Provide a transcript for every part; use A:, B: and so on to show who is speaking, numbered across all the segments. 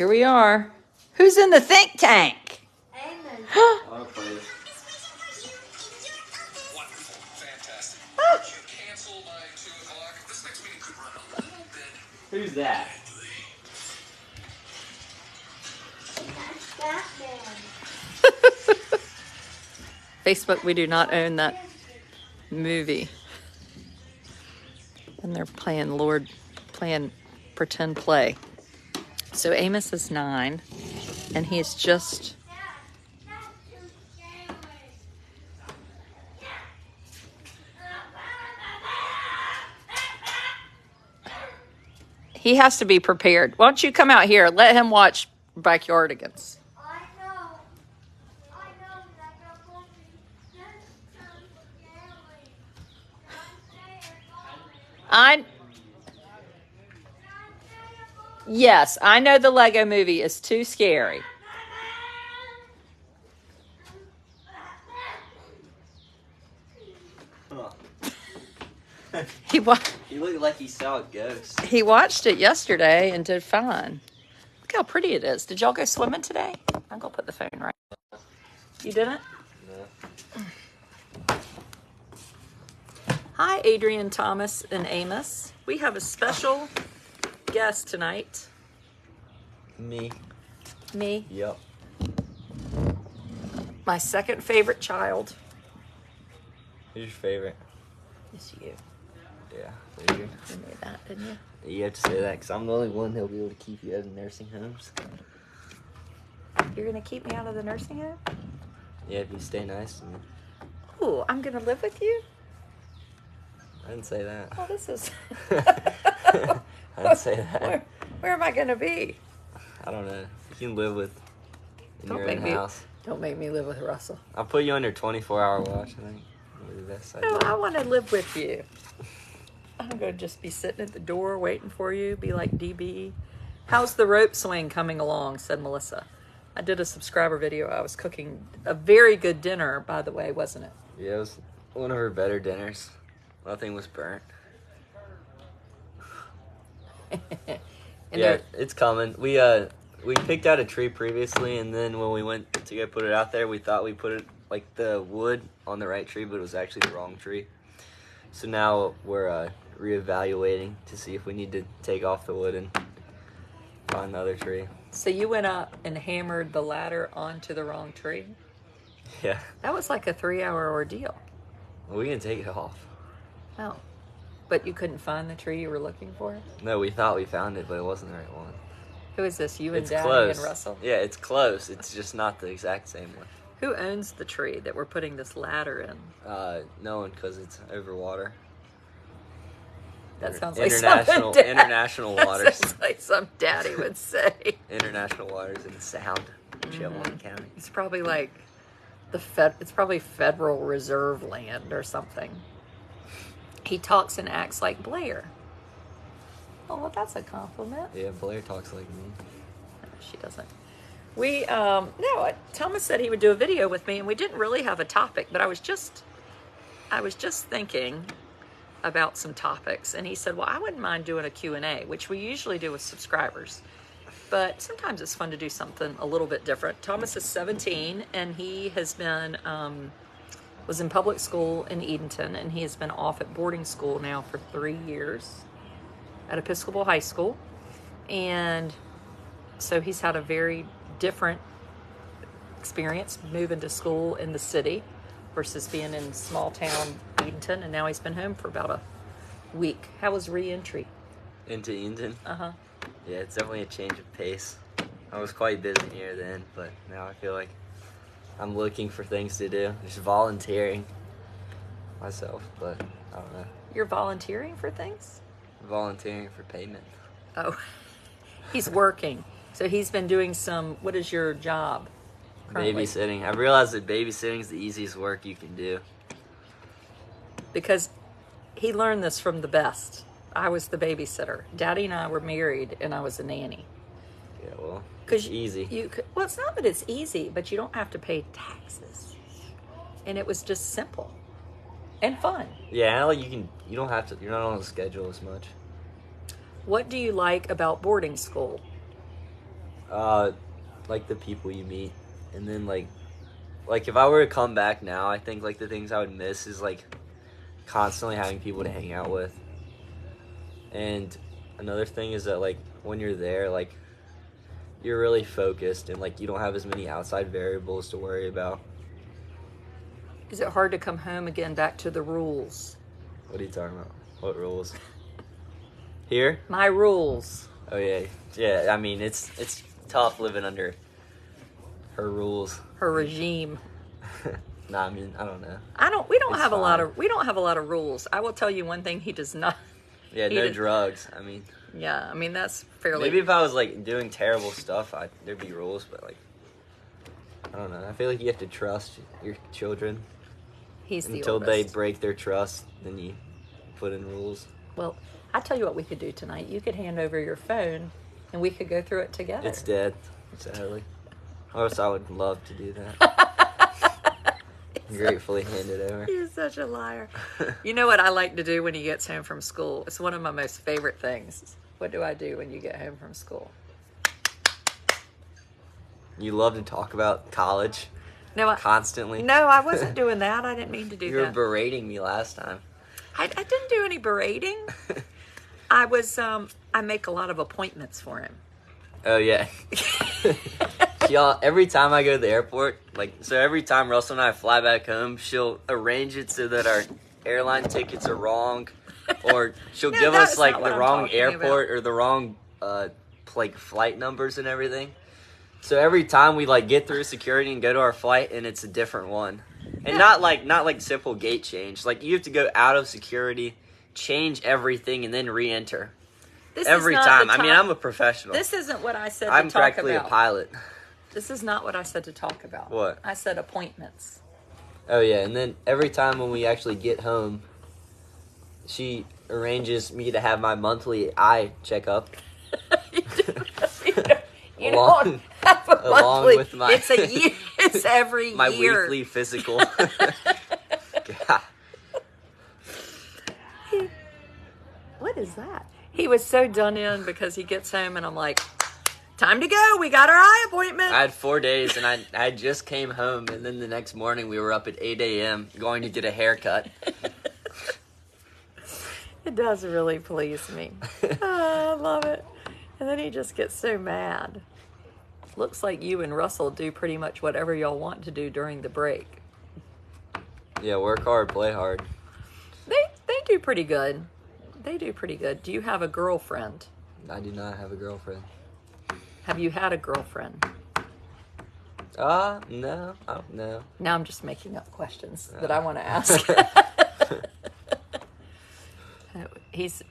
A: Here we are. Who's in the think tank?
B: Amos.
C: I'll play it.
D: Wonderful. Fantastic. Could you cancel by 2 o'clock? This next meeting could run a little bit.
C: Who's that?
B: That's Batman.
A: Facebook, we do not own that movie. And they're playing pretend play. So Amos is 9, and he's just... He has to be prepared. Why don't you come out here? Let him watch Backyardigans.
B: I know that you're going to be just scary.
A: Yes, I know the Lego movie is too scary.
C: Huh.
A: He
C: looked like he saw a ghost.
A: He watched it yesterday and did fine. Look how pretty it is. Did y'all go swimming today? I'm going to put the phone right. You didn't?
C: No.
A: Hi, Adrian, Thomas, and Amos. We have a special guest tonight.
C: Me.
A: Me.
C: Yep.
A: My second favorite child.
C: Who's your favorite?
A: It's you.
C: Yeah, figured.
A: You knew that, didn't you?
C: You have to say that because I'm the only one who'll be able to keep you out of nursing homes.
A: You're going to keep me out of the nursing home?
C: Yeah, if you stay nice to me.
A: Ooh, I'm going to live with you?
C: I didn't say that.
A: Oh, this is...
C: I didn't say that.
A: Where am I going to be?
C: I don't know. You can live with in your own house.
A: Don't make me live with Russell.
C: I'll put you under 24-hour watch, I think. That'd be the best idea.
A: No, I want to live with you. I'm going to just be sitting at the door waiting for you, be like DB. How's the rope swing coming along, said Melissa. I did a subscriber video. I was cooking a very good dinner, by the way, wasn't it?
C: Yeah, it was one of her better dinners. Nothing was burnt. Yeah, it's coming. We picked out a tree previously, and then when we went to go put it out there, we thought we put it, like, the wood on the right tree, but it was actually the wrong tree. So now we're reevaluating to see if we need to take off the wood and find the other tree.
A: So you went up and hammered the ladder onto the wrong tree?
C: Yeah.
A: That was like a 3-hour ordeal.
C: Well, we can take it off.
A: Oh. But you couldn't find the tree you were looking for?
C: No, we thought we found it, but it wasn't the right one.
A: Who is this? You and
C: It's
A: Daddy
C: close.
A: and Russell?
C: Yeah, it's close. It's just not the exact same one.
A: Who owns the tree that we're putting this ladder in?
C: No one, because it's over water.
A: That sounds like something
C: international waters.
A: That sounds like some daddy would say.
C: International waters in Sound, Chippewa County.
A: It's probably like it's probably Federal Reserve land or something. He talks and acts like Blair. Oh, well, that's a compliment.
C: Yeah, Blair talks like me.
A: No, she doesn't. No, Thomas said he would do a video with me, and we didn't really have a topic, but I was just thinking about some topics, and he said, well, I wouldn't mind doing a Q&A, which we usually do with subscribers, but sometimes it's fun to do something a little bit different. Thomas is 17, and he has been was in public school in Edenton, and he has been off at boarding school now for 3 years at Episcopal High School, and so he's had a very different experience moving to school in the city versus being in small town Edenton, and now he's been home for about a week. How was re-entry?
C: Into Edenton?
A: Uh-huh.
C: Yeah, it's definitely a change of pace. I was quite busy near then, but now I feel like I'm looking for things to do. Just volunteering myself, but I don't know.
A: You're volunteering for things?
C: Volunteering for payment.
A: Oh, he's working. So he's been doing some, what is your job currently?
C: Babysitting. I've realized that babysitting is the easiest work you can do.
A: Because he learned this from the best. I was the babysitter. Daddy and I were married, and I was a nanny.
C: Yeah, well, it's easy.
A: Well, it's not that it's easy, but you don't have to pay taxes. And it was just simple and fun.
C: Yeah, like you don't have to, you're not on a schedule as much.
A: What do you like about boarding school?
C: Like the people you meet, and then like if I were to come back now, I think like the things I would miss is like constantly having people to hang out with. And another thing is that like when you're there, like you're really focused and like you don't have as many outside variables to worry about.
A: Is it hard to come home again back to the rules?
C: What are you talking about? What rules? Here?
A: My rules.
C: Oh yeah. Yeah, I mean it's tough living under her rules.
A: Her regime.
C: Nah, I mean I don't know.
A: We don't
C: It's
A: have a lot
C: fine.
A: of rules. I will tell you one thing he does not.
C: Yeah,
A: He
C: no
A: did-
C: drugs. I mean,
A: Yeah, I mean that's fairly.
C: maybe if I was like doing terrible stuff, there'd be rules, but like I don't know. I feel like you have to trust your children
A: He's the
C: until they
A: oldest.
C: break their trust. Then you put in rules.
A: Well, I tell you what we could do tonight. You could hand over your phone, and we could go through it together.
C: It's dead, sadly. Or else I would love to do that. Gratefully hand it over.
A: You're such a liar. You know what I like to do when he gets home from school? It's one of my most favorite things. What do I do when you get home from school?
C: You love to talk about college
A: No,
C: constantly.
A: No, I wasn't doing that. I didn't mean to do
C: You were
A: that.
C: berating me last time.
A: I didn't do any berating. I was. I make a lot of appointments for him.
C: Oh yeah. Y'all, every time I go to the airport, so every time Russell and I fly back home, she'll arrange it so that our airline tickets are wrong, or she'll
A: No,
C: give
A: that
C: us
A: is
C: like
A: not
C: the
A: what I'm
C: wrong
A: talking
C: airport or the wrong flight numbers and everything. So every time we get through security and go to our flight, and it's a different one, and not like simple gate change. Like you have to go out of security, change everything, and then re-enter.
A: This
C: Every
A: is not
C: time.
A: the
C: I mean, I'm a professional.
A: This isn't what I said
C: I'm
A: to talk
C: practically
A: about.
C: a pilot.
A: This is not what I said to talk about.
C: What?
A: I said appointments.
C: Oh yeah, and then every time when we actually get home, she arranges me to have my monthly eye checkup.
A: You
C: Along-
A: don't have a
C: along
A: monthly.
C: with my-
A: It's a year. It's every
C: My
A: year.
C: weekly physical. God.
A: What is that? He was so done in because he gets home and I'm like, time to go. We got our eye appointment.
C: I had 4 days and I just came home, and then the next morning we were up at 8 a.m. going to get a haircut.
A: It does really please me. Oh, I love it. And then he just gets so mad. Looks like you and Russell do pretty much whatever y'all want to do during the break.
C: Yeah, work hard, play hard.
A: They do pretty good. They do pretty good. Do you have a girlfriend?
C: I do not have a girlfriend.
A: Have you had a girlfriend?
C: No. Oh, no.
A: Now I'm just making up questions that I want to ask.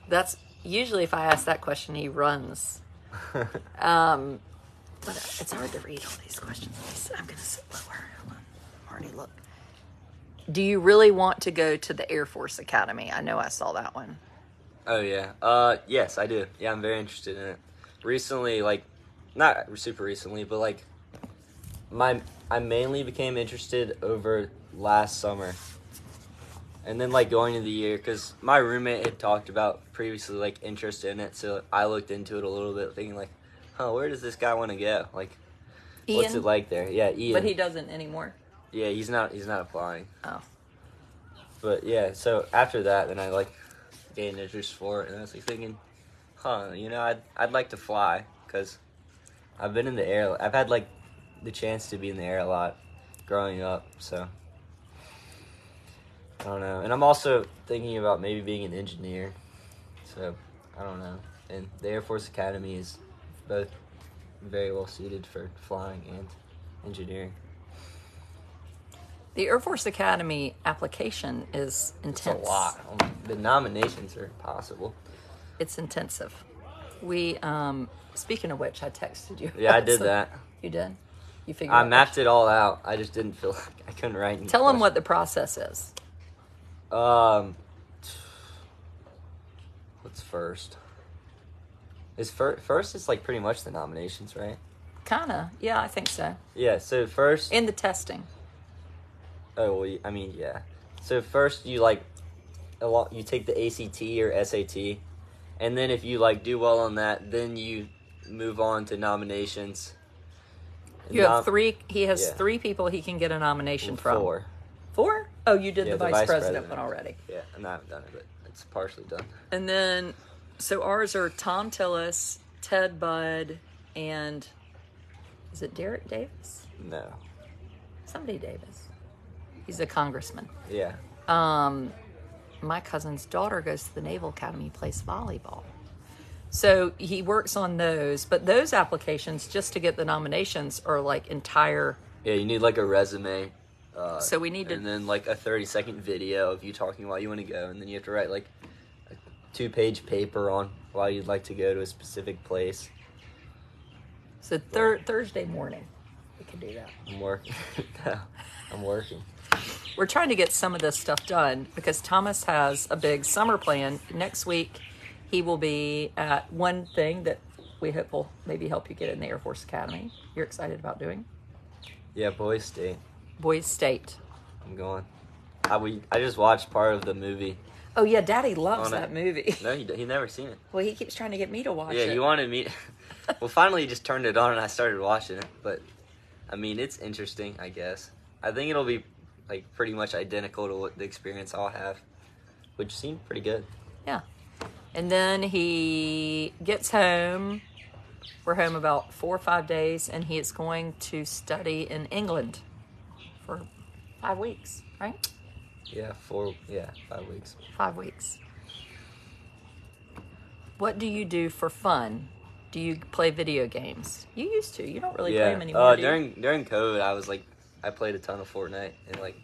A: That's usually if I ask that question, he runs. But it's hard to read all these questions. I'm going to sit lower. Hold on. I'm already looked. Do you really want to go to the Air Force Academy? I know I saw that one.
C: Oh yeah. Yes, I do. Yeah, I'm very interested in it. Recently, not super recently, but I mainly became interested over last summer. And then going into the year, because my roommate had talked about previously interest in it, so I looked into it a little bit, thinking where does this guy want to go? What's
A: Ian?
C: it like there? Yeah, Ian.
A: But he doesn't anymore.
C: Yeah, he's not applying.
A: Oh.
C: But yeah, so after that, then I gained interest for it, and I was thinking, I'd like to fly, because I've been in the air. I've had the chance to be in the air a lot growing up, so I don't know. And I'm also thinking about maybe being an engineer, so I don't know. And the Air Force Academy is both very well suited for flying and engineering.
A: The Air Force Academy application is intense.
C: It's a lot. The nominations are impossible.
A: It's intensive. We, speaking of which, I texted you.
C: Yeah, I did that.
A: You did? You figured
C: I
A: out
C: mapped it all out. I just didn't feel like I couldn't write any
A: Tell them what
C: questions.
A: the process is.
C: What's first? First is pretty much the nominations, right?
A: Kinda. Yeah, I think so.
C: Yeah, so first...
A: In the testing.
C: Oh, well, I mean, yeah. So first you you take the ACT or SAT, and then if you do well on that, then you move on to nominations.
A: You have three. He has
C: Yeah.
A: 3 people he can get a nomination from.
C: 4.
A: 4? Oh, you did
C: Yeah,
A: the vice president one already.
C: Yeah, and I haven't done it, but it's partially done.
A: And then, so ours are Tom Tillis, Ted Budd, and is it Derek Davis?
C: No.
A: Somebody Davis. He's a congressman.
C: Yeah.
A: My cousin's daughter goes to the Naval Academy, plays volleyball. So he works on those, but those applications, just to get the nominations, are like entire.
C: Yeah, you need like a resume.
A: So we need to.
C: And then like a 30-second video of you talking why you want to go, and then you have to write like a 2-page paper on why you'd like to go to a specific place.
A: So Thursday morning, we can do that.
C: I'm working. No, I'm working.
A: We're trying to get some of this stuff done because Thomas has a big summer plan. Next week, he will be at one thing that we hope will maybe help you get in the Air Force Academy. You're excited about doing?
C: Yeah, Boys State.
A: Boys State.
C: I'm going. I just watched part of the movie.
A: Oh, yeah, Daddy loves
C: On
A: that
C: it.
A: movie.
C: No, he never seen it.
A: Well, he keeps trying to get me to watch
C: Yeah,
A: it.
C: he wanted me. Well, finally, he just turned it on and I started watching it. But I mean, it's interesting, I guess. I think it'll be like pretty much identical to what the experience I'll have, which seemed pretty good.
A: Yeah. And then he gets home. We're home about 4 or 5 days, and he is going to study in England for 5 weeks, right?
C: Yeah, 5 weeks.
A: 5 weeks. What do you do for fun? Do you play video games? You used to. You don't really play them anymore, do you?
C: During COVID, I played a ton of Fortnite and like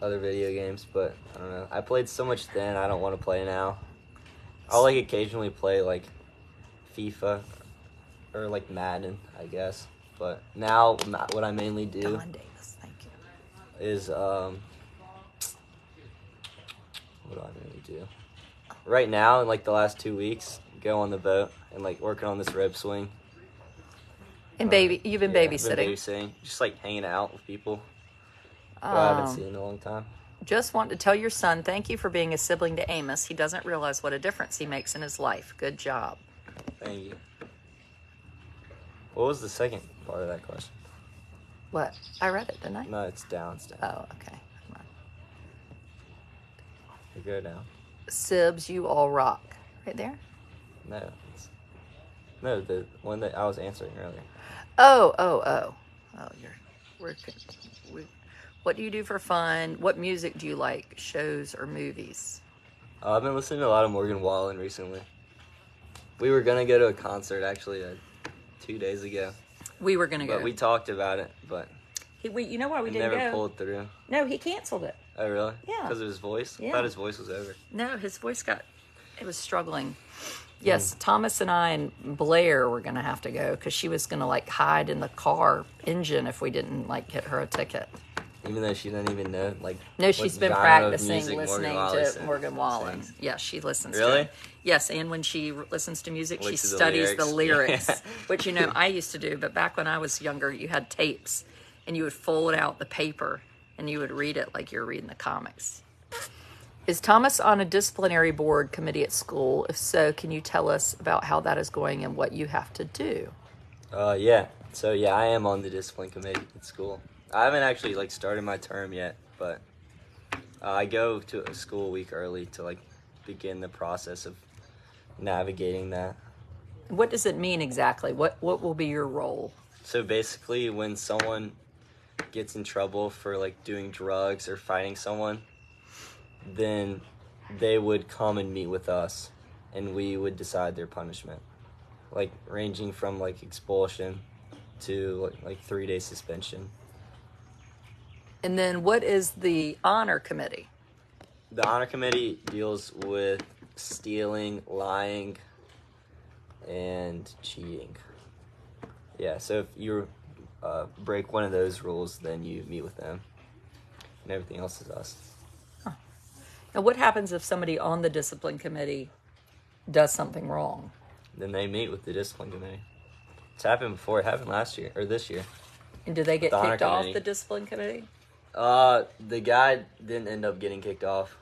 C: other video games, but I don't know. I played so much then, I don't want to play now. I'll like occasionally play like FIFA or like Madden, I guess. But now what I mainly do
A: Don Davis, thank you.
C: is what do I mainly do? Right now, in like the last 2 weeks, go on the boat and like working on this rope swing.
A: And you've been
C: Yeah,
A: babysitting.
C: Been babysitting, just like hanging out with people who I haven't seen in a long time.
A: Just want to tell your son, thank you for being a sibling to Amos. He doesn't realize what a difference he makes in his life. Good job.
C: Thank you. What was the second part of that question?
A: What? I read it, didn't I?
C: No, it's down. It's down.
A: Oh, okay. Come on.
C: You go down.
A: Sibs, you all rock. Right there?
C: No, the one that I was answering earlier.
A: Oh, what do you do for fun? What music do you like? Shows or movies?
C: I've been listening to a lot of Morgan Wallen recently. We were gonna go to a concert actually 2 days ago,
A: We were gonna go.
C: but we talked about it, but
A: you know why we
C: it
A: didn't
C: never
A: go?
C: pulled through.
A: No, he canceled it.
C: Oh really?
A: Yeah.
C: Because of his voice.
A: Yeah.
C: I thought his voice was over.
A: No, his voice it was struggling. Yes, Thomas and I and Blair were gonna have to go because she was gonna like hide in the car engine if we didn't like get her a ticket.
C: Even though she doesn't even know, like.
A: No, she's
C: what
A: been
C: genre of
A: practicing
C: music
A: listening
C: Wallen
A: to Morgan Wallen.
C: sings.
A: Yeah, she listens to
C: Really?
A: it. Yes, and when she listens to music, she
C: Looks at the
A: studies the
C: lyrics.
A: lyrics, which, I used to do. But back when I was younger, you had tapes, and you would fold out the paper, and you would read it like you're reading the comics. Is Thomas on a disciplinary board committee at school? If so, can you tell us about how that is going and what you have to do?
C: Yeah. So yeah, I am on the discipline committee at school. I haven't actually like started my term yet, but I go to a school week early to like begin the process of navigating that.
A: What does it mean exactly? What will be your role?
C: So basically, when someone gets in trouble for like doing drugs or fighting someone, then they would come and meet with us, and we would decide their punishment, like ranging from like expulsion to like 3-day suspension.
A: And then what is the honor committee?
C: The honor committee deals with stealing, lying, and cheating. Yeah, so if you break one of those rules, then you meet with them, and everything else is us.
A: Now, what happens if somebody on the discipline committee does something wrong?
C: Then they meet with the discipline committee. It's happened before. It happened last year, or this year.
A: And do they get
C: The honor
A: kicked off
C: committee.
A: the discipline committee?
C: The guy didn't end up getting kicked off.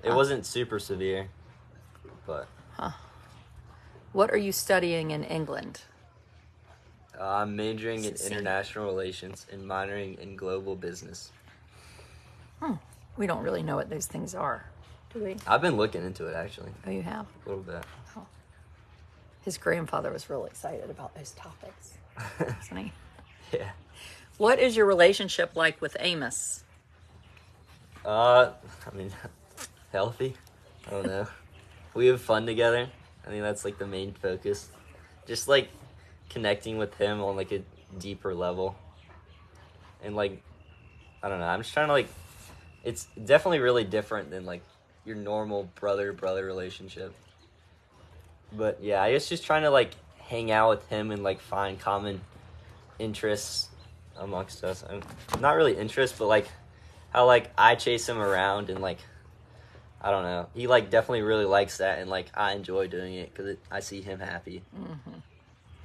C: It
A: Huh.
C: wasn't super severe, but
A: What are you studying in England?
C: I'm majoring in international relations and minoring in global business.
A: We don't really know what those things are, do we?
C: I've been looking into it, actually,
A: Oh, you have?
C: a little bit.
A: His grandfather was real excited about those topics, wasn't he?
C: Yeah.
A: What is your relationship like with Amos?
C: I mean, healthy. I don't know. We have fun together. I think that's like the main focus. Just like connecting with him on like a deeper level. And like, I don't know. I'm just trying to like, it's definitely really different than like your normal brother-brother relationship. But yeah, I guess just trying to like hang out with him and like find common interests amongst us. Not really interests, but like how like I chase him around and like I don't know. He like definitely really likes that, and like I enjoy doing it because I see him happy. Mm-hmm.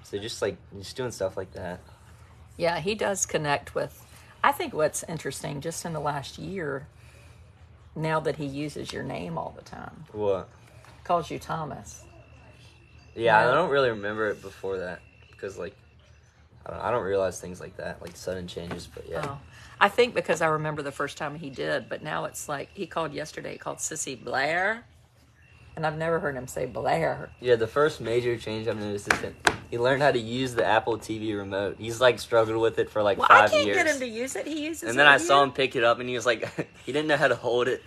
C: So just doing stuff like that.
A: Yeah, he does connect with. I think what's interesting, just in the last year, now that he uses your name all the time,
C: What?
A: calls you Thomas.
C: Yeah,
A: Yeah.
C: I don't really remember it before that because like I don't realize things like that, like sudden changes. But yeah.
A: Oh, I think because I remember the first time he did, but now it's like he called yesterday. He called Sissy Blair, and I've never heard him say Blair.
C: Yeah, the first major change I've noticed is that he learned how to use the Apple TV remote. He's like struggled with it for like
A: Well,
C: 5
A: I can't
C: years.
A: get him to use it. He uses it.
C: And then I
A: with
C: saw
A: you.
C: him pick it up, and he was like, he didn't know how to hold it.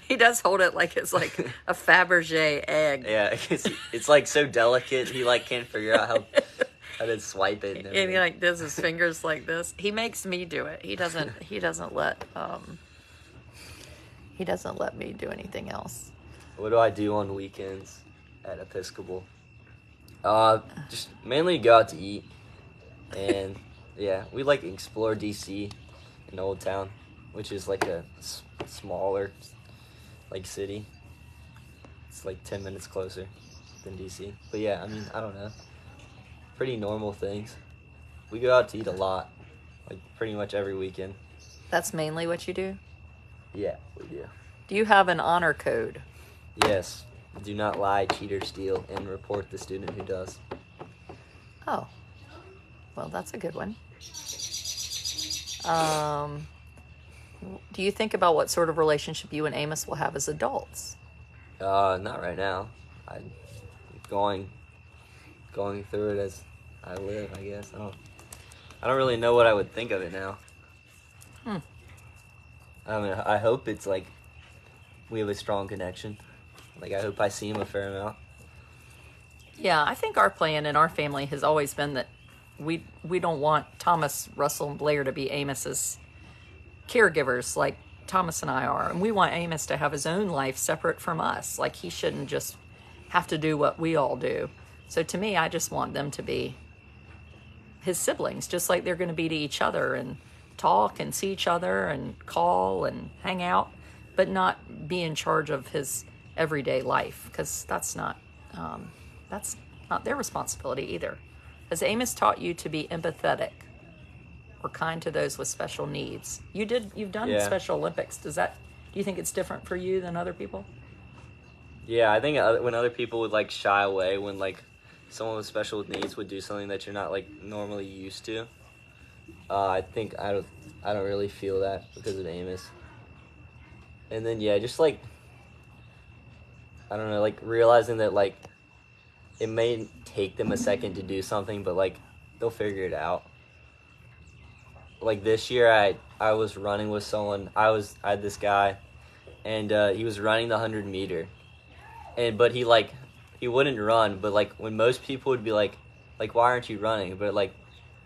A: He does hold it like it's like a Fabergé egg.
C: Yeah, it's like so delicate. He like can't figure out how to swipe it.
A: And he like does his fingers like this. He makes me do it. He doesn't let me do anything else.
C: What do I do on weekends at Episcopal? Just mainly go out to eat, and yeah, we like explore DC in Old Town, which is like a smaller like city. It's like 10 minutes closer than DC. But yeah, I mean, I don't know. Pretty normal things. We go out to eat a lot, like pretty much every weekend.
A: That's mainly what you do?
C: Yeah, we do.
A: Do you have an honor code?
C: Yes. Do not lie, cheat, or steal, and report the student who does.
A: Oh. Well, that's a good one. Do you think about what sort of relationship you and Amos will have as adults?
C: Not right now. I'm going through it as I live, I guess. I don't really know what I would think of it now. I mean, I hope it's like we have a strong connection. Like, I hope I see him a fair amount.
A: Yeah, I think our plan in our family has always been that we don't want Thomas, Russell, and Blair to be Amos's caregivers like Thomas and I are. And we want Amos to have his own life separate from us. Like, he shouldn't just have to do what we all do. So to me, I just want them to be his siblings, just like they're going to be to each other, and talk and see each other and call and hang out, but not be in charge of his everyday life, because that's not their responsibility either. Has Amos taught you to be empathetic or kind to those with special needs? You've done Special Olympics. Do you think it's different for you than other people?
C: Yeah, I think when other people would like shy away when like someone with special needs would do something that you're not like normally used to, I think I don't really feel that because of Amos. And then yeah, just like I don't know, like realizing that like it may take them a second to do something, but like they'll figure it out. Like this year, I was running with someone. I had this guy, and he was running the 100-meter, but he wouldn't run. But like when most people would be like why aren't you running? But like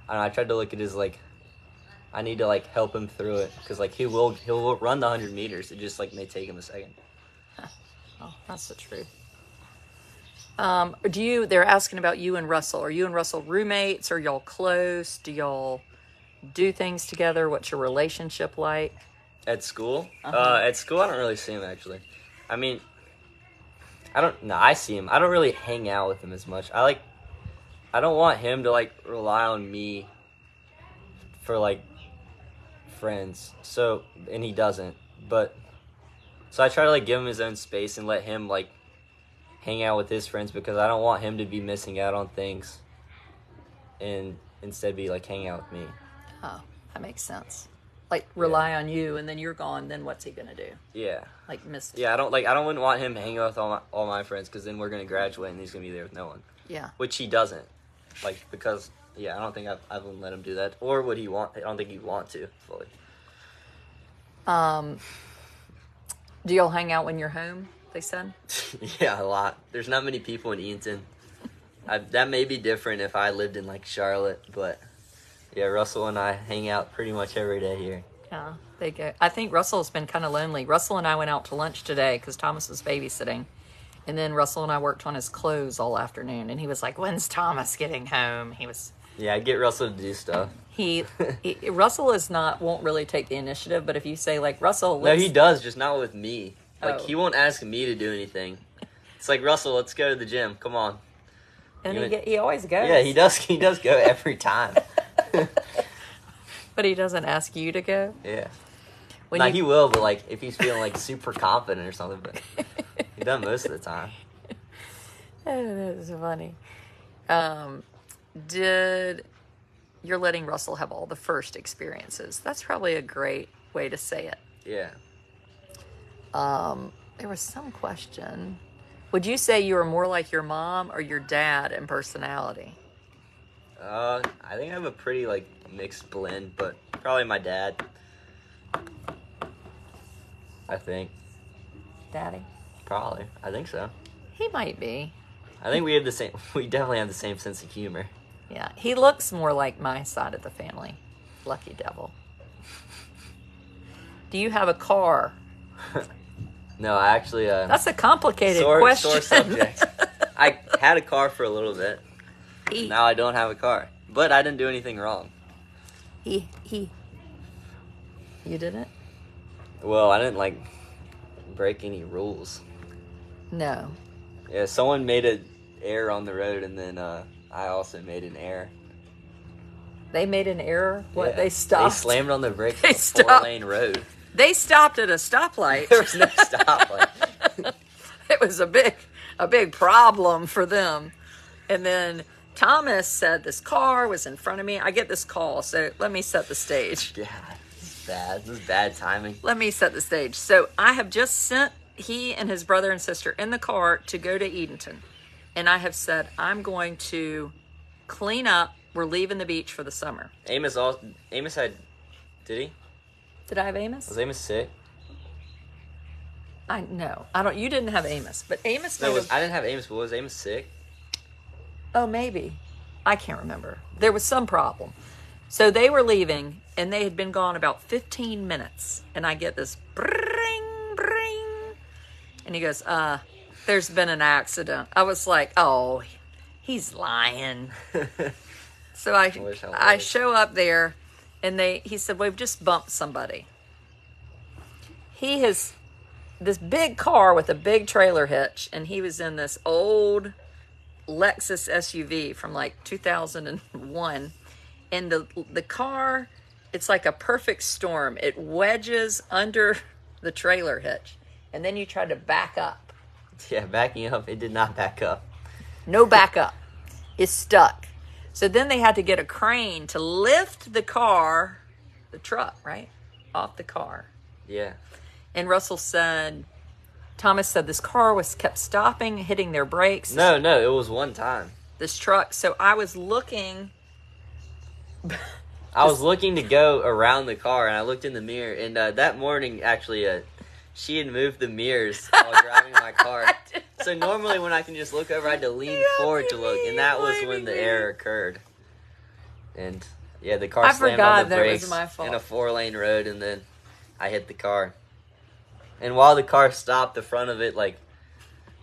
C: I don't know, I tried to look at it as like I need to like help him through it, because like he will run the 100 meters. It just like may take him a second.
A: Oh, that's the truth. They're asking about you and Russell. Are you and Russell roommates? Are y'all close? Do y'all do things together? What's your relationship like?
C: At school?
A: Uh-huh.
C: At school, I don't really see him, actually. I mean, I see him. I don't really hang out with him as much. I don't want him to, like, rely on me for, like, friends. So, and he doesn't. So I try to, like, give him his own space and let him, like, hang out with his friends because I don't want him to be missing out on things and instead be like hanging out with me.
A: Oh, that makes sense. Like rely on you, and then you're gone. Then what's he gonna do?
C: Yeah.
A: Like miss.
C: Yeah, I don't want him hanging out with all my friends because then we're gonna graduate and he's gonna be there with no one.
A: Yeah.
C: Which he doesn't, because I don't think I wouldn't let him do that. Or would he want? I don't think he'd want to fully.
A: Do y'all hang out when you're home? They said.
C: Yeah, a lot. There's not many people in Eatonton. That may be different if I lived in like Charlotte, but yeah, Russell and I hang out pretty much every day here.
A: Yeah, they go. I think Russell's been kind of lonely. Russell and I went out to lunch today because Thomas was babysitting. And then Russell and I worked on his clothes all afternoon. And he was like, when's Thomas getting home? He was...
C: Yeah, I get Russell to do stuff.
A: Russell won't really take the initiative. But if you say, like, Russell...
C: No, he does, just not with me. Like,
A: Oh.
C: he won't ask me to do anything. It's like, Russell, let's go to the gym. Come on.
A: And he always goes.
C: Yeah, he does go every time.
A: But he doesn't ask you to go?
C: Yeah.
A: When
C: He will, but like if he's feeling like super confident or something, but he does most of the time.
A: That is funny. You're letting Russell have all the first experiences. That's probably a great way to say it.
C: Yeah.
A: There was some question. Would you say you were more like your mom or your dad in personality?
C: I think I have a pretty like mixed blend, but probably my dad. I think.
A: Daddy?
C: Probably. I think so.
A: He might be.
C: I think we definitely have the same sense of humor.
A: Yeah, he looks more like my side of the family. Lucky devil. Do you have a car?
C: No, I actually
A: That's a complicated
C: sore
A: question.
C: subject. I had a car for a little bit.
A: He,
C: Now I don't have a car. But I didn't do anything wrong.
A: You didn't?
C: Well, I didn't like break any rules.
A: No.
C: Yeah, someone made an error on the road, and then I also made an error.
A: They made an error? What?
C: Yeah.
A: They stopped?
C: They slammed on the brakes
A: They
C: on a
A: stopped.
C: 4-lane road.
A: They stopped at a stoplight.
C: There was no stoplight.
A: It was a big problem for them. And then Thomas said this car was in front of me. I get this call, so let me set the stage.
C: Yeah, this is bad. This is bad timing.
A: Let me set the stage. So I have just sent he and his brother and sister in the car to go to Edenton. And I have said, I'm going to clean up. We're leaving the beach for the summer.
C: Amos had, did he?
A: Did I have Amos?
C: Was Amos sick?
A: I don't. You didn't have Amos, but Amos.
C: No, I didn't have Amos, but was Amos sick?
A: Oh, maybe. I can't remember. There was some problem. So they were leaving, and they had been gone about 15 minutes. And I get this bring, bring. And he goes, there's been an accident. I was like, oh, he's lying. So I show up there, and he said, we've just bumped somebody. He has this big car with a big trailer hitch, and he was in this old Lexus SUV from like 2001. And the car, it's like a perfect storm. It wedges under the trailer hitch. And then you try to back up.
C: Yeah, backing up. It did not back up.
A: No backup. It's stuck. So then they had to get a crane to lift the car, the truck, right, off the car.
C: Yeah.
A: And Thomas said this car kept stopping, hitting their brakes.
C: No, it was one time.
A: This truck. So I was looking.
C: I was looking to go around the car, and I looked in the mirror, and that morning, actually, she had moved the mirrors while driving my car. So normally when I can just look over, I had to lean forward to look, and that was when the error occurred. And, yeah, the car slammed on the brakes
A: my fault.
C: in a 4-lane road, and then I hit the car. And while the car stopped, the front of it, like,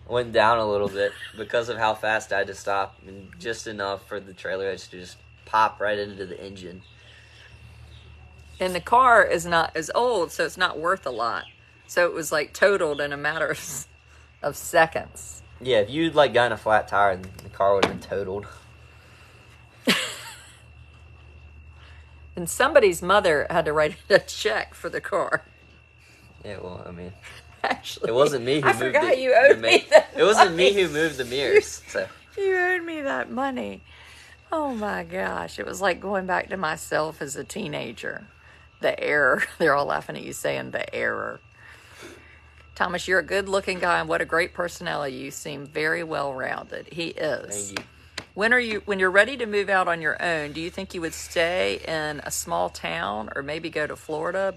C: went down a little bit because of how fast I had to stop, and just enough for the trailer hitch to just pop right into the engine.
A: And the car is old, so it's not worth a lot. So it was like totaled in a matter of seconds.
C: Yeah, if you'd like gotten a flat tire, the car would have been totaled.
A: And somebody's mother had to write a check for the car.
C: Yeah, well, I mean,
A: Actually,
C: It wasn't me who
A: I
C: moved
A: forgot
C: the,
A: you owed
C: the
A: me that
C: It wasn't me
A: money.
C: who moved the mirrors. So
A: You owed me that money. Oh my gosh. It was like going back to myself as a teenager. The error. They're all laughing at you saying the error. Thomas, you're a good looking guy and what a great personality. You seem very well rounded. He is.
C: thank you.
A: When you're ready to move out on your own, do you think you would stay in a small town or maybe go to Florida?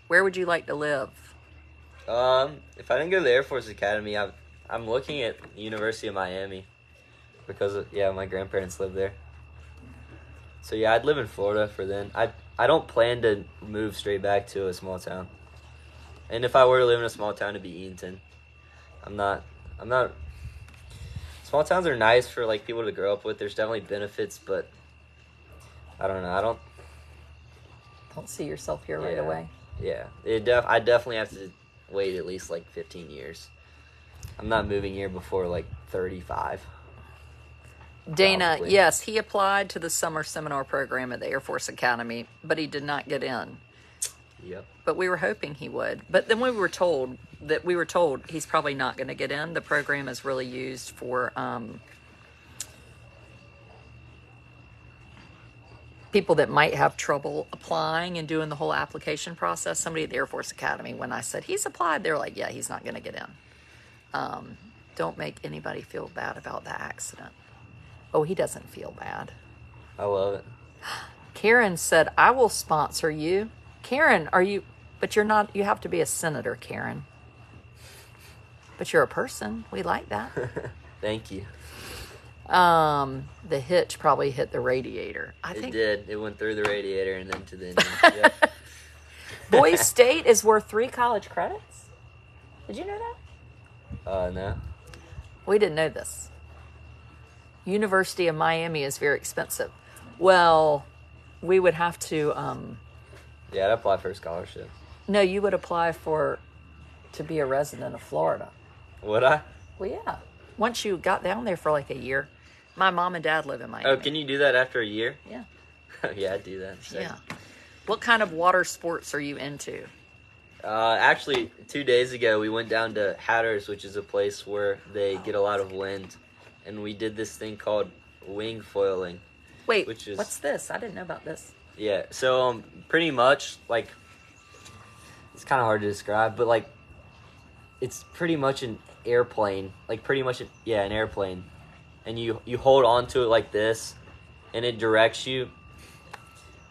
A: Where would you like to live?
C: If I didn't go to the Air Force Academy, I'm looking at the University of Miami because my grandparents live there. So yeah, I'd live in Florida for then. I don't plan to move straight back to a small town. And if I were to live in a small town, it'd be Eatonton. I'm not. Small towns are nice for like people to grow up with. There's definitely benefits, but I don't know.
A: Don't see yourself here right away.
C: Yeah, I definitely have to wait at least like 15 years. I'm not moving here before like 35.
A: Dana,
C: Probably.
A: yes, he applied to the summer seminar program at the Air Force Academy, but he did not get in.
C: Yep.
A: But we were hoping he would. But then we were told he's probably not going to get in. The program is really used for people that might have trouble applying and doing the whole application process. Somebody at the Air Force Academy, when I said he's applied, they're like, yeah, he's not going to get in. Don't make anybody feel bad about the accident. Oh, he doesn't feel bad.
C: I love it.
A: Karen said, I will sponsor you. Karen, but you're not, you have to be a senator, Karen. But you're a person. We like that.
C: Thank you.
A: The hitch probably hit the radiator.
C: It did. It went through the radiator and then to the engine. Yep.
A: Boise State is worth 3 college credits. Did you know that?
C: No.
A: We didn't know this. University of Miami is very expensive. Well, we would have to,
C: Yeah, I'd apply for a scholarship.
A: no, you would apply to be a resident of Florida.
C: Would I?
A: Well, yeah. Once you got down there for like a year. My mom and dad live in Miami.
C: Oh, can you do that after a year?
A: Yeah.
C: Yeah, I'd do that.
A: Yeah. What kind of water sports are you into?
C: Actually, 2 days ago, we went down to Hatteras, which is a place where they get a lot of wind. And we did this thing called wing foiling.
A: Wait,
C: which is,
A: what's this? I didn't know about this.
C: Yeah, so pretty much, like, it's kind of hard to describe, but, like, it's pretty much an airplane. Like, pretty much, an airplane. And you hold on to it like this, and it directs you.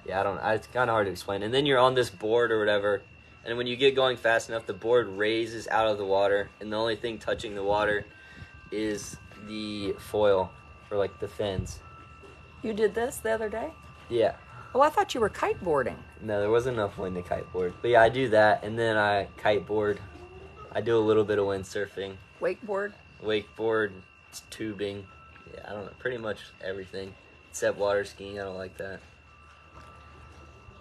C: Yeah, it's kind of hard to explain. And then you're on this board or whatever, and when you get going fast enough, the board raises out of the water, and the only thing touching the water is the foil, or, like, the fins.
A: You did this the other day?
C: Yeah.
A: Oh, I thought you were kiteboarding.
C: No, there wasn't enough wind to kiteboard. But yeah, I do that, and then I kiteboard. I do a little bit of windsurfing.
A: Wakeboard?
C: Wakeboard, tubing. Yeah, I don't know, pretty much everything. Except water skiing, I don't like that.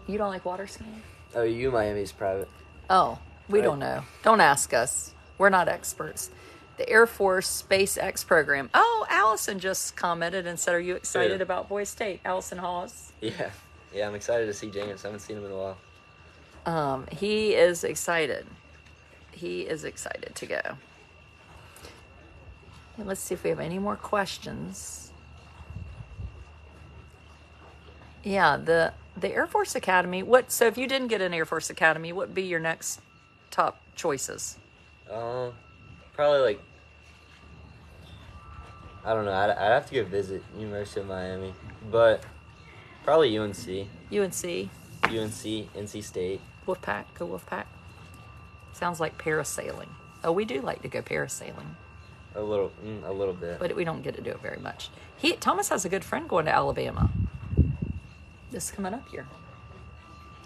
A: You don't like water skiing?
C: Oh, Miami's private.
A: Oh, we
C: Right.
A: don't know. Don't ask us. We're not experts. The Air Force SpaceX program. Oh, Allison just commented and said, are you excited
C: Yeah.
A: about Boise State? Allison Hawes.
C: Yeah. Yeah, I'm excited to see James. I haven't seen him in a while.
A: He is excited. He is excited to go. And let's see if we have any more questions. Yeah, the Air Force Academy. So if you didn't get an Air Force Academy, what would be your next top choices?
C: Probably like, I don't know. I'd have to go visit University of Miami, but probably UNC,
A: UNC,
C: NC State.
A: Wolfpack, go Wolfpack. Sounds like parasailing. Oh, we do like to go parasailing,
C: A little bit.
A: but we don't get to do it very much. Thomas has a good friend going to Alabama. This coming up here.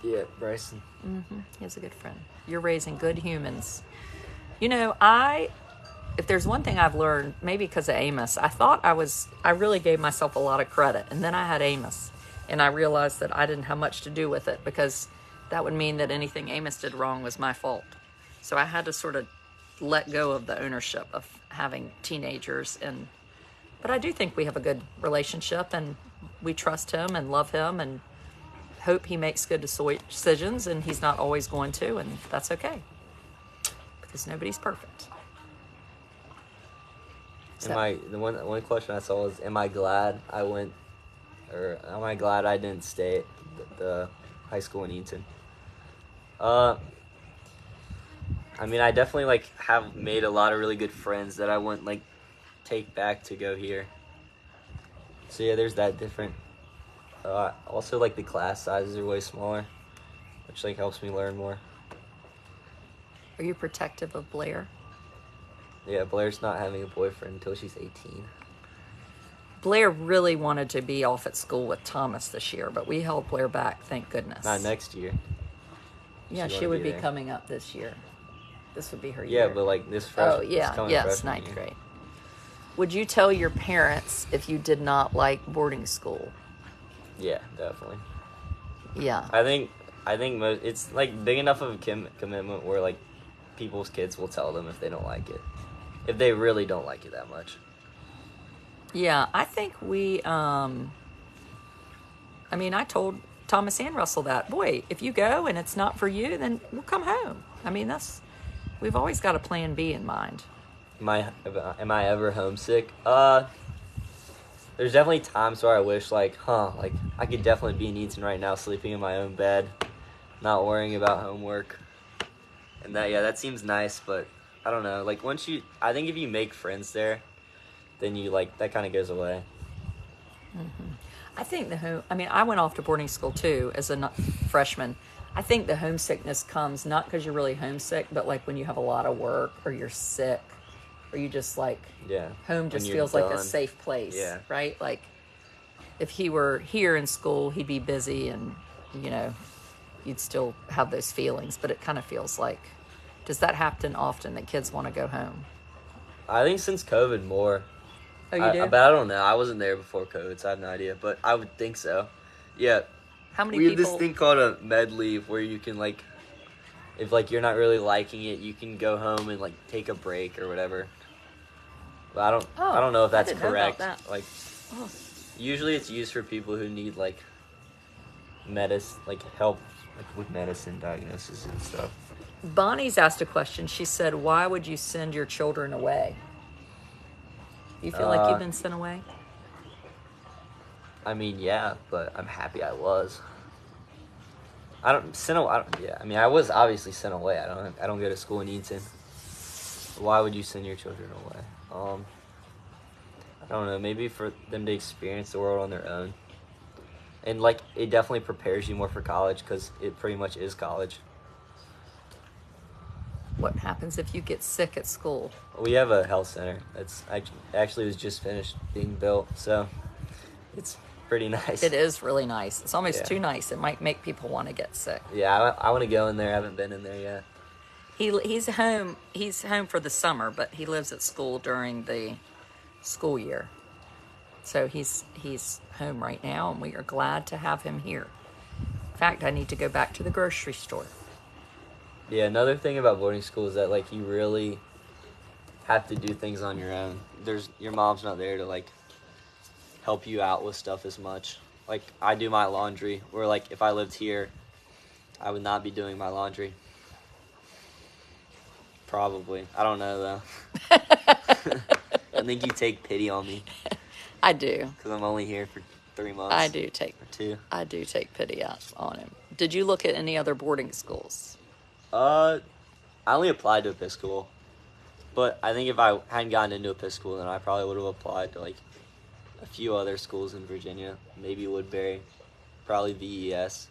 C: Yeah, Bryson.
A: He has a good friend. You're raising good humans. You know, if there's one thing I've learned, maybe because of Amos, I really gave myself a lot of credit. And then I had Amos. And I realized that I didn't have much to do with it because that would mean that anything Amos did wrong was my fault. So I had to sort of let go of the ownership of having teenagers. But I do think we have a good relationship and we trust him and love him and hope he makes good decisions, and he's not always going to, and that's okay. because nobody's perfect.
C: The one question I saw was, am I glad I went, or am I glad I didn't stay at the high school in Eaton? I mean, I definitely like have made a lot of really good friends that I wouldn't like take back to go here. So yeah, there's that different. Also, like the class sizes are way smaller, which like helps me learn more.
A: Are you protective of Blair?
C: Yeah, Blair's not having a boyfriend until she's 18.
A: Blair really wanted to be off at school with Thomas this year, but we held Blair back, thank goodness.
C: Not next year.
A: Yeah, she would be coming up this year. This would be her year.
C: Yeah, but like this
A: yes, ninth grade. Would you tell your parents if you did not like boarding school?
C: Yeah, definitely.
A: Yeah.
C: I think it's like big enough of a commitment where like people's kids will tell them if they don't like it, if they really don't like it that much.
A: Yeah, I think we. I mean, I told Thomas and Russell that, boy, if you go and it's not for you, then we'll come home. I mean, we've always got a plan B in mind.
C: Am I ever homesick? There's definitely times where I wish like I could definitely be in Eaton right now, sleeping in my own bed, not worrying about homework. And that seems nice, but I don't know. Like I think if you make friends there, then you like that kind of goes away.
A: Mm-hmm. I think I went off to boarding school too as a freshman. I think the homesickness comes not because you're really homesick, but like when you have a lot of work or you're sick or you just like, home just feels like a safe place, right? Like if he were here in school, he'd be busy and, you'd still have those feelings, but it kind of feels like, does that happen often that kids want to go home?
C: I think since COVID more.
A: Oh, you do?
C: But I don't know. I wasn't there before COVID, so I have no idea. But I would think so. Yeah.
A: How many
C: we
A: people?
C: have this thing called a med leave where you can like, if like you're not really liking it, you can go home and like take a break or whatever. But I don't know if that's correct.
A: Know about that.
C: Like, usually it's used for people who need like help like with medicine diagnosis and stuff.
A: Bonnie's asked a question. She said, "Why would you send your children away? Do you feel like you've been sent away?"
C: I mean, yeah, but I'm happy I was. I mean, I was obviously sent away. I don't go to school in Eaton. Why would you send your children away? I don't know. Maybe for them to experience the world on their own, and like it definitely prepares you more for college because it pretty much is college.
A: What happens if you get sick at school?
C: We have a health center that's actually was just finished being built, so it's pretty nice.
A: It is really nice. It's almost too nice. It might make people want to get sick.
C: Yeah, I want to go in there. I haven't been in there yet.
A: He's home. He's home for the summer, but he lives at school during the school year. So he's home right now, and we are glad to have him here. In fact, I need to go back to the grocery store.
C: Yeah, another thing about boarding school is that like you really have to do things on your own. Your mom's not there to like help you out with stuff as much. Like I do my laundry, where like if I lived here, I would not be doing my laundry. Probably. I don't know though. I think you take pity on me.
A: I do.
C: Because I'm only here for 3 months.
A: I do take.
C: Or 2.
A: I do take pity out on him. Did you look at any other boarding schools?
C: I only applied to Episcopal, but I think if I hadn't gotten into Episcopal, then I probably would have applied to like a few other schools in Virginia, maybe Woodbury, probably VES.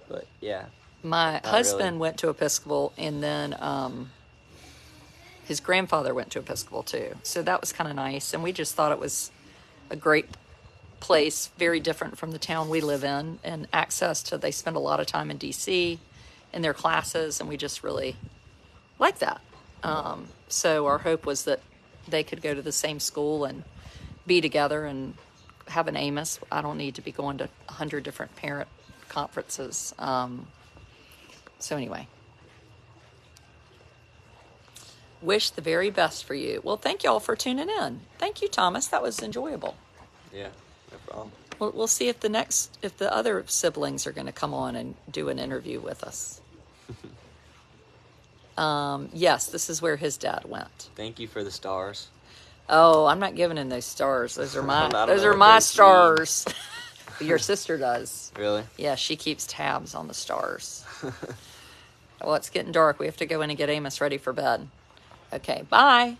C: But yeah,
A: my husband went to Episcopal, and then his grandfather went to Episcopal too. So that was kind of nice, and we just thought it was a great place, very different from the town we live in, and access to. They spend a lot of time in D.C. in their classes, and we just really like that. So our hope was that they could go to the same school and be together and have an Amos. I don't need to be going to 100 different parent conferences. So anyway, wish the very best for you. Well, thank you all for tuning in. Thank you, Thomas. That was enjoyable.
C: Yeah, no problem.
A: We'll see if the other siblings are going to come on and do an interview with us. Yes, this is where his dad went.
C: Thank you for the stars.
A: Oh, I'm not giving him those stars. Those are
C: I
A: my
C: don't
A: those
C: know
A: are
C: what
A: my
C: those
A: stars. Your sister does.
C: Really?
A: Yeah, she keeps tabs on the stars. Well, it's getting dark. We have to go in and get Amos ready for bed. Okay, bye.